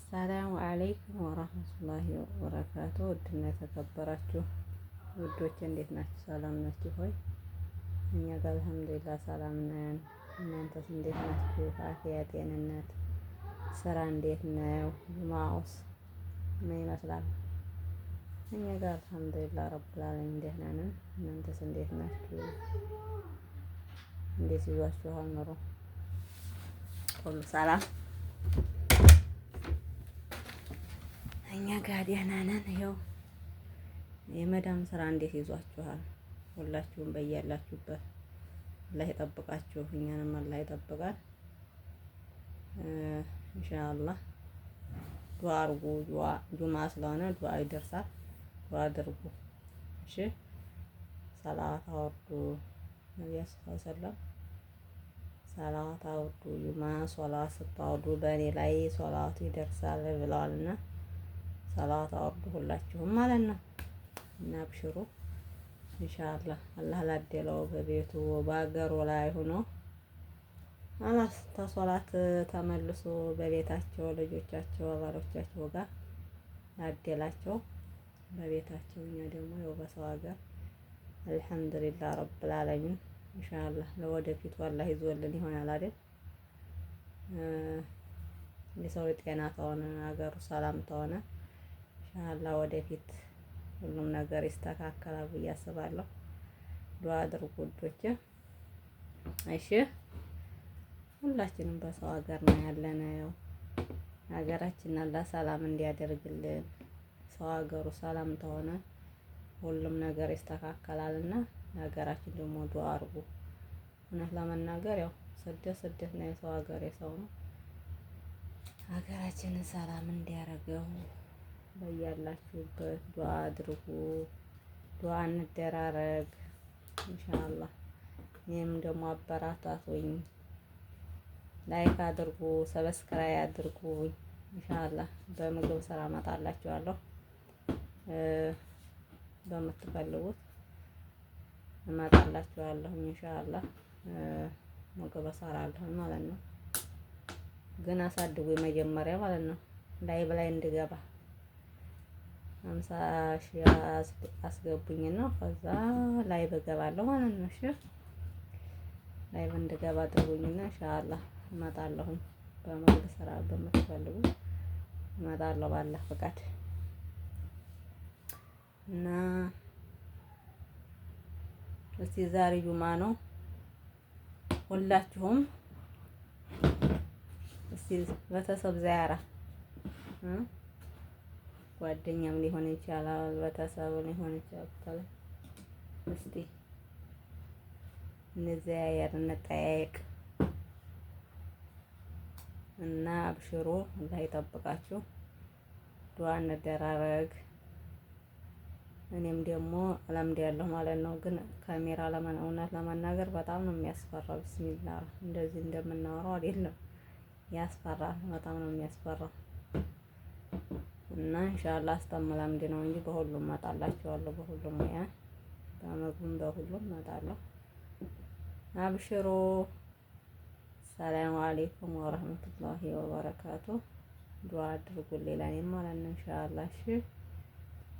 ሰላሙ አለይኩም ወራህመቱላሂ ወበረካቱ። ውድና የተከበራችሁ ውዶች እንዴት ናችሁ? ሰላም ናችሁ ሆይ? እኛ ጋር አልሐምዱሊላህ ሰላም ነን። እናንተስ እንዴት ናችሁ? አፍያ፣ ጤንነት፣ ስራ እንዴት ነው? ጁማውስ ምን ይመስላል? እኛ ጋር አልሐምዱሊላህ ረብል ዓለሚን ደህና ነን። እናንተስ እንዴት ናችሁ? እንዴት ይዟችኋል ኑሮ? ሁሉ ሰላም? እኛ ጋር ደህና ነን። ይኸው የመዳም ስራ እንዴት ይዟችኋል? ሁላችሁም በያላችሁበት አላህ ይጠብቃችሁ፣ እኛንም አላህ ይጠብቃል። ኢንሻአላህ ዱዓ አድርጉ። ጁማ ስለሆነ ዱዓ ይደርሳል። ዱዓ አድርጉ እሺ። ሰላዋት አውርዱ። ነብዩ ሰለላሁ ዐለይሂ ወሰለም ሰላዋት አውርዱ፣ ጁማ ሶላት ስታወርዱ በእኔ ላይ ሶላቱ ይደርሳል ብለዋልና ሰላዋት አውርዱ ሁላችሁም ማለት ነው። እና አብሽሩ ኢንሻአላህ። አላህ ላደለው በቤቱ በአገሩ ላይ ሆኖ አላህ ተሶላት ተመልሶ በቤታቸው ልጆቻቸው ባሎቻቸው ጋር ያደላቸው በቤታቸው። እኛ ደግሞ ያው በሰው ሀገር አልሐምዱሊላህ ረብል ዓለሚን ኢንሻአላህ ለወደፊቱ አላህ ይዞልን ይሆናል አይደል? የሰው ጤና ተሆነ ሀገሩ ሰላም ተሆነ ኢንሻአላህ ወደፊት ሁሉም ነገር ይስተካከላል ብዬ አስባለሁ። ዱዓ አድርጉ ውዶቼ እሺ። ሁላችንም በሰው ሀገር ነው ያለነው። ሀገራችንን አላህ ሰላም እንዲያደርግልን። ሰው ሀገሩ ሰላም ተሆነ ሁሉም ነገር ይስተካከላልና ሀገራችን ደግሞ ዱዓ አድርጉ። እውነት ለመናገር ያው ስደት ነው። የሰው ሀገር የሰው ነው። ሀገራችንን ሰላም እንዲያደርገው በያላችሁበት ዱዓ አድርጉ። ዱዓ እንደራረግ ኢንሻአላህ። እኔም ደግሞ አበራታቱኝ፣ ላይክ አድርጉ፣ ሰብስክራይብ አድርጉኝ ኢንሻአላህ። በምግብ ስራ እመጣላችኋለሁ። በምትፈልጉት እመጣላችኋለሁ ኢንሻአላህ። ምግብ እሰራለሁ ማለት ነው። ግን አሳድጉ መጀመሪያ ማለት ነው። ላይቭ ላይ እንድገባ 50,000 አስገቡኝና ከዛ ላይቭ እገባለሁ ማለት ነው። እሺ ላይቭ እንድገባ አድርጉኝና ኢንሻአላህ እመጣለሁኝ። በምግብ ስራ በምትፈልጉ እመጣለሁ ባላህ ፈቃድ እና እስቲ ዛሬ ጁማ ነው። ሁላችሁም እስቲ ቤተሰብ ዚያራ ጓደኛም ሊሆን ይችላል፣ ቤተሰብ ሊሆን ይችላል። እስቲ እንዘያየር፣ እንጠያየቅ እና አብሽሩ። አላህ ይጠብቃችሁ። ዱዓ እንደራረግ። እኔም ደግሞ አልሐምዱሊላህ ማለት ነው። ግን ካሜራ እውነት ለመናገር በጣም ነው የሚያስፈራው። ቢስሚላህ እንደዚህ እንደምናወራው አይደለም፣ ያስፈራል። በጣም ነው የሚያስፈራው። እና ኢንሻአላህ አስተምላምድ ነው እንጂ በሁሉም እመጣላችኋለሁ። በሁሉም ያ በመግቡም በሁሉም እመጣለሁ። አብሽሩ። ሰላም አለይኩም ወራህመቱላሂ ወበረካቱ። ዱዓ አድርጉልኝ ለኔ ማለት ነው ኢንሻአላህ እሺ።